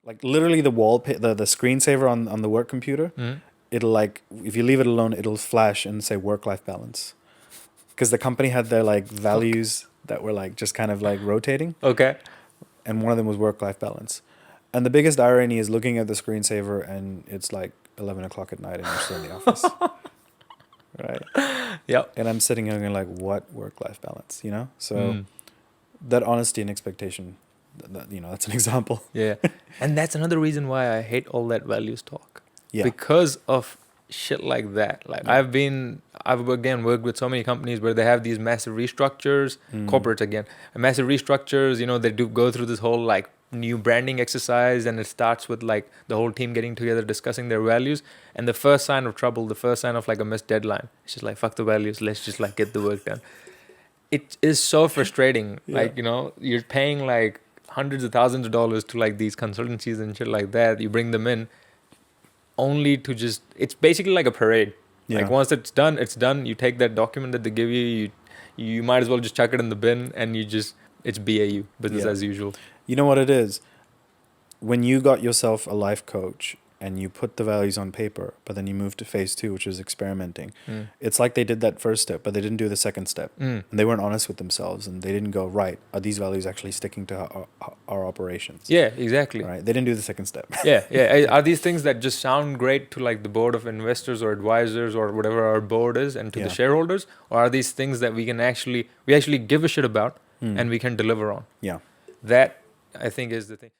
Like literally the the screensaver on the work computer, it'll like, if you leave it alone, it'll flash and say work-life balance. Because the company had their like values that were like just kind of like rotating. Okay. And one of them was work-life balance. And the biggest irony is looking at the screensaver and it's like 11 o'clock at night and you're still in the office. Right? Yep. And I'm sitting here going like, what work-life balance, you know? So that honesty and expectation, you know, that's an example. Yeah. And that's another reason why I hate all that values talk. Yeah. Because of shit like that. Like I've again worked with so many companies where they have these massive restructures, corporates again, massive restructures, you know, they do go through this whole like new branding exercise, and it starts with like the whole team getting together discussing their values, and the first sign of trouble, the first sign of like a missed deadline, it's just like fuck the values, let's just like get the work done. It is so frustrating. Like, you know, you're paying like hundreds of thousands of dollars to like these consultancies and shit like that, you bring them in only to just, it's basically like a parade. Like once it's done, you take that document that they give you might as well just chuck it in the bin, and it's BAU, business as usual. You know what it is? When you got yourself a life coach and you put the values on paper, but then you moved to phase 2, which is experimenting. It's like they did that first step, but they didn't do the second step. And they weren't honest with themselves, and they didn't go, right, are these values actually sticking to our operations? Yeah, exactly. Right. They didn't do the second step. Yeah. Are these things that just sound great to like the board of investors or advisors or whatever our board is, and to the shareholders? Or are these things that we actually give a shit about and we can deliver on? Yeah. That, I think, is the thing.